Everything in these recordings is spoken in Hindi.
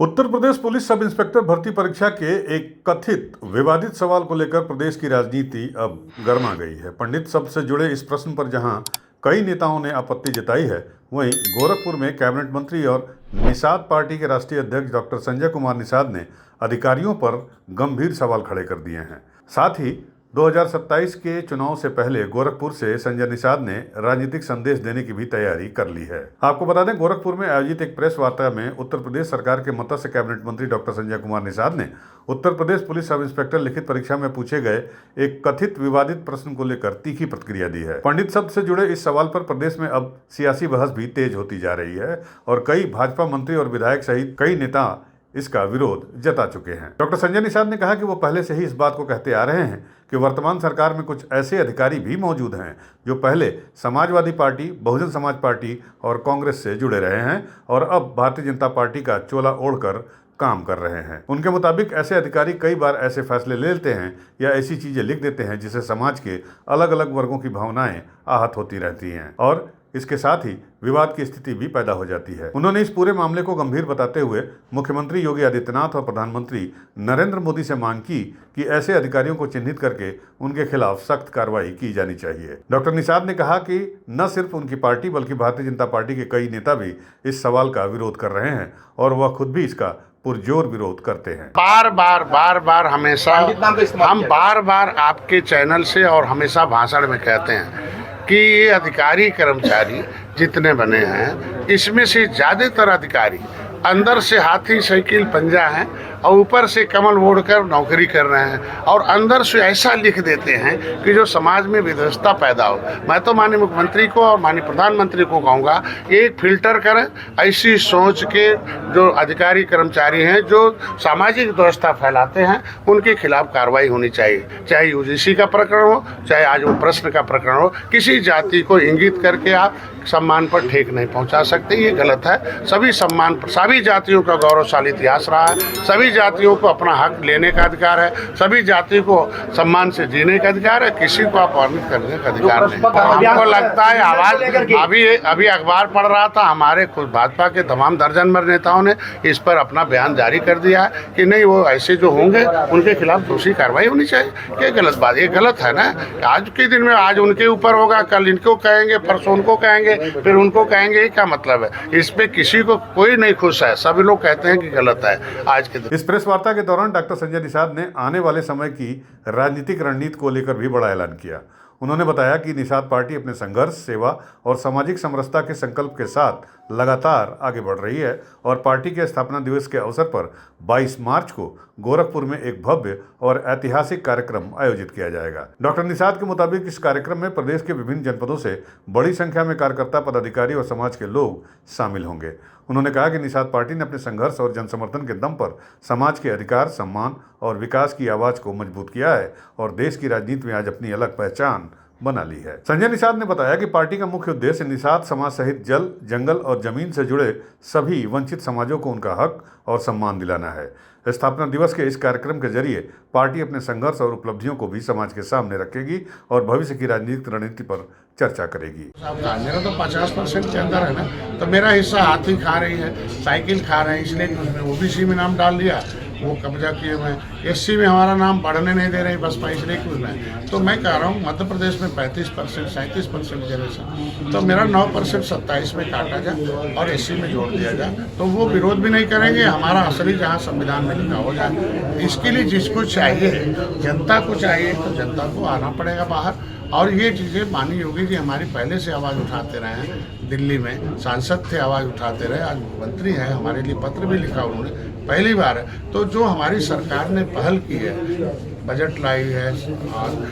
Uttar Pradesh police sub inspector भर्ती परीक्षा के एक कथित विवादित सवाल को लेकर प्रदेश की राजनीति अब गर्मा गई है। पंडित सब से जुड़े इस प्रश्न पर जहां कई नेताओं ने आपत्ति जताई है, वहीं गोरखपुर में कैबिनेट मंत्री और निषाद पार्टी के राष्ट्रीय अध्यक्ष डॉक्टर संजय कुमार निषाद ने अधिकारियों पर गंभीर सवाल खड़े कर दिए हैं। साथ ही 2027 के चुनाव से पहले गोरखपुर से संजय निषाद ने राजनीतिक संदेश देने की भी तैयारी कर ली है। आपको बता दें, गोरखपुर में आयोजित एक प्रेस वार्ता में उत्तर प्रदेश सरकार के मत्स्य कैबिनेट मंत्री डॉक्टर संजय कुमार निषाद ने Uttar Pradesh police sub inspector लिखित परीक्षा में पूछे गए एक कथित विवादित प्रश्न को लेकर तीखी प्रतिक्रिया दी है। पंडित शब्द से जुड़े इस सवाल पर प्रदेश में अब सियासी बहस भी तेज होती जा रही है और कई भाजपा मंत्री और विधायक सहित कई नेता इसका विरोध जता चुके हैं। डॉक्टर संजय निषाद ने कहा कि वो पहले से ही इस बात को कहते आ रहे हैं कि वर्तमान सरकार में कुछ ऐसे अधिकारी भी मौजूद हैं जो पहले समाजवादी पार्टी, बहुजन समाज पार्टी और कांग्रेस से जुड़े रहे हैं और अब भारतीय जनता पार्टी का चोला ओढ़कर काम कर रहे हैं। उनके मुताबिक ऐसे अधिकारी कई बार ऐसे फैसले ले लेते हैं या ऐसी चीजें लिख देते हैं जिससे समाज के अलग अलग वर्गों की भावनाएं आहत होती रहती हैं और इसके साथ ही विवाद की स्थिति भी पैदा हो जाती है। उन्होंने इस पूरे मामले को गंभीर बताते हुए मुख्यमंत्री योगी आदित्यनाथ और प्रधानमंत्री नरेंद्र मोदी से मांग की कि ऐसे अधिकारियों को चिन्हित करके उनके खिलाफ सख्त कार्रवाई की जानी चाहिए। डॉक्टर निषाद ने कहा कि न सिर्फ उनकी पार्टी बल्कि भारतीय जनता पार्टी के कई नेता भी इस सवाल का विरोध कर रहे हैं और वह खुद भी इसका पुरजोर विरोध करते हैं। बार बार हमेशा हम बार आपके चैनल से और हमेशा भाषण में कहते हैं कि ये अधिकारी कर्मचारी जितने बने हैं इसमें से ज़्यादातर अधिकारी अंदर से हाथी साइकिल पंजा हैं और ऊपर से कमल ओढ़कर नौकरी कर रहे हैं और अंदर से ऐसा लिख देते हैं कि जो समाज में विद्वेषता पैदा हो। मैं तो माननीय मुख्यमंत्री को और माननीय प्रधानमंत्री को कहूँगा, एक फिल्टर करें ऐसी सोच के जो अधिकारी कर्मचारी हैं जो सामाजिक व्यवस्था फैलाते हैं उनके खिलाफ कार्रवाई होनी चाहिए। चाहे यूजीसी का प्रकरण हो, चाहे आज वो प्रश्न का प्रकरण हो। किसी जाति को इंगित करके आप सम्मान पर ठेक नहीं पहुंचा सकते, ये गलत है। सभी जातियों का गौरवशाली इतिहास रहा है, सभी जातियों को अपना हक लेने का अधिकार है, सभी जातियों को सम्मान से जीने का अधिकार है, किसी को अपमानित करने का अधिकार नहीं। हमको लगता है आवाज अभी अखबार पढ़ रहा था, हमारे खुद भाजपा के तमाम दर्जन भर नेताओं ने इस पर अपना बयान जारी कर दिया है कि नहीं, वो ऐसे जो होंगे उनके खिलाफ दूसरी कार्रवाई होनी चाहिए। क्या गलत बात, ये गलत है ना। आज के दिन में आज उनके ऊपर होगा, कल इनको कहेंगे, परसों उनको कहेंगे, फिर उनको कहेंगे। क्या मतलब है? इस पे किसी को कोई नहीं खुश है, सभी लोग कहते हैं कि गलत है आज के दिन। इस प्रेस वार्ता के दौरान डॉक्टर संजय निषाद ने आने वाले समय की राजनीतिक रणनीति को लेकर भी बड़ा ऐलान किया। उन्होंने बताया कि निषाद पार्टी अपने संघर्ष, सेवा और सामाजिक समरसता के संकल्प के साथ लगातार आगे बढ़ रही है और पार्टी के स्थापना दिवस के अवसर पर 22 मार्च को गोरखपुर में एक भव्य और ऐतिहासिक कार्यक्रम आयोजित किया जाएगा। डॉक्टर निषाद के मुताबिक इस कार्यक्रम में प्रदेश के विभिन्न जनपदों से बड़ी संख्या में कार्यकर्ता, पदाधिकारी और समाज के लोग शामिल होंगे। उन्होंने कहा कि निषाद पार्टी ने अपने संघर्ष और जनसमर्थन के दम पर समाज के अधिकार, सम्मान और विकास की आवाज को मजबूत किया है और देश की राजनीति में आज अपनी अलग पहचान बना ली है। संजय निषाद ने बताया कि पार्टी का मुख्य उद्देश्य निषाद समाज सहित जल, जंगल और जमीन से जुड़े सभी वंचित समाजों को उनका हक और सम्मान दिलाना है। स्थापना दिवस के इस कार्यक्रम के जरिए पार्टी अपने संघर्ष और उपलब्धियों को भी समाज के सामने रखेगी और भविष्य की राजनीतिक रणनीति पर चर्चा करेगी। मेरा तो 50% के अंदर है ना, तो मेरा हिस्सा हाथी खा रही है, साइकिल खा रहे हैं, इसलिए उसमें ओबीसी में नाम डाल दिया, वो कब्जा किए हुए हैं। एससी में हमारा नाम बढ़ने नहीं दे रही बसपा, इसलिए क्यों नहीं। तो मैं कह रहा हूँ मध्य प्रदेश में 35%, 37% रिजर्वेशन, तो मेरा 9% 27 में काटा जाए और एससी में जोड़ दिया जाए, तो वो विरोध भी नहीं करेंगे। हमारा असली जहाँ संविधान में लिखा हो जाए। इसके लिए जिसको चाहिए, जनता को चाहिए, तो जनता को आना पड़ेगा बाहर। और ये चीज़ें माननीय योगी जी हमारी पहले से आवाज़ उठाते रहे हैं। दिल्ली में सांसद थे, आवाज़ उठाते रहे, आज मुख्यमंत्री हैं, हमारे लिए पत्र भी लिखा उन्होंने, पहली बार है। तो जो हमारी सरकार ने पहल की है, बजट लाई है और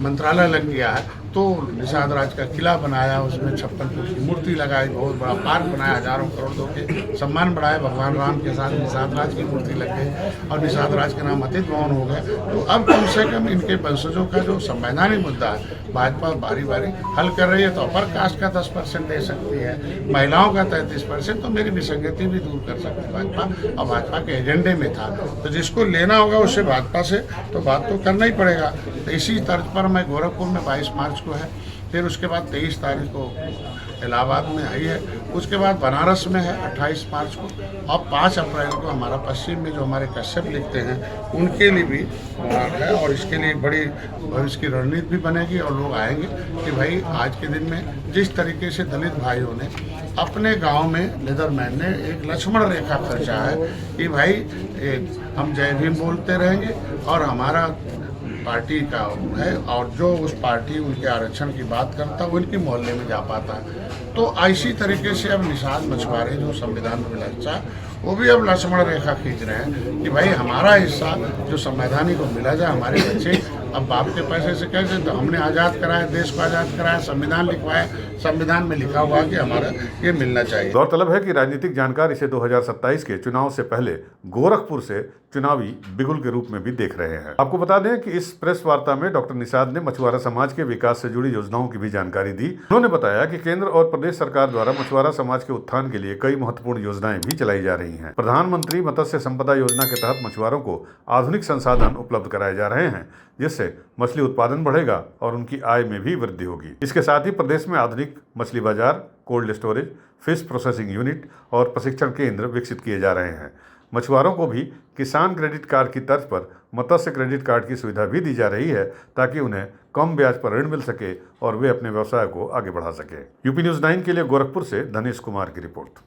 मंत्रालय लग गया है, तो निषाद राज का किला बनाया, उसमें 56 फुट की मूर्ति लगाई, बहुत बड़ा पार्क बनाया, हजारों करोड़ों के सम्मान बढ़ाए, भगवान राम के साथ निषाद राज की मूर्ति लग गई और निषाद राज के नाम अतीत भवन हो गए। तो अब कम से कम इनके वंशजों का जो संवैधानिक मुद्दा है भाजपा बारी बारी हल कर रही है। तो अपर कास्ट का 10% दे सकती है, महिलाओं का 33%, तो मेरी विसंगति भी दूर कर सकती है भाजपा, और भाजपा के एजेंडे में था। तो जिसको लेना होगा उससे भाजपा से तो बात तो करना ही पड़ेगा। तो इसी तर्ज पर मैं गोरखपुर में 22 मार्च को है, फिर उसके बाद 23 तारीख को इलाहाबाद में आई है, उसके बाद बनारस में है 28 मार्च को, और 5 अप्रैल को हमारा पश्चिम में जो हमारे कश्यप लिखते हैं उनके लिए भी है। और इसके लिए एक बड़ी भविष्य की रणनीति भी बनेगी और लोग आएंगे कि भाई आज के दिन में जिस तरीके से दलित भाइयों ने अपने गांव में लेदरमैन ने एक लक्ष्मण रेखा खर्चा है कि भाई हम जय भीम बोलते रहेंगे और हमारा पार्टी का है, और जो उस पार्टी उनके आरक्षण की बात करता है वो इनकी मोहल्ले में जा पाता है। तो ऐसी तरीके से अब निषाद मछुआरे जो संविधान में लक्षा वो भी अब लक्ष्मण रेखा खींच रहे हैं कि भाई हमारा हिस्सा जो संवैधानिक को मिला जाए। हमारे बच्चे अब बाप के पैसे से कैसे, तो हमने आज़ाद कराया, देश को आज़ाद कराया, संविधान लिखवाया, संविधान में लिखा हुआ कि हमारा ये मिलना चाहिए। गौरतलब है कि राजनीतिक जानकार इसे 2027 के चुनाव से पहले गोरखपुर से चुनावी बिगुल के रूप में भी देख रहे हैं। आपको बता दें कि इस प्रेस वार्ता में डॉक्टर निषाद ने मछुआरा समाज के विकास से जुड़ी योजनाओं की भी जानकारी दी। उन्होंने बताया कि केंद्र और प्रदेश सरकार द्वारा मछुआरा समाज के उत्थान के लिए कई महत्वपूर्ण योजनाएं भी चलाई जा रही हैं। प्रधानमंत्री मत्स्य संपदा योजना के तहत मछुआरों को आधुनिक संसाधन उपलब्ध कराए जा रहे हैं, जिससे मछली उत्पादन बढ़ेगा और उनकी आय में भी वृद्धि होगी। इसके साथ ही प्रदेश में आधुनिक मछली बाजार, cold storage, fish processing unit और प्रशिक्षण केंद्र विकसित किए जा रहे हैं। मछुआरों को भी किसान क्रेडिट कार्ड की तर्ज पर मत्स्य क्रेडिट कार्ड की सुविधा भी दी जा रही है, ताकि उन्हें कम ब्याज पर ऋण मिल सके और वे अपने व्यवसाय को आगे बढ़ा सके। यूपी न्यूज़ 9 के लिए गोरखपुर से धनेश कुमार की रिपोर्ट।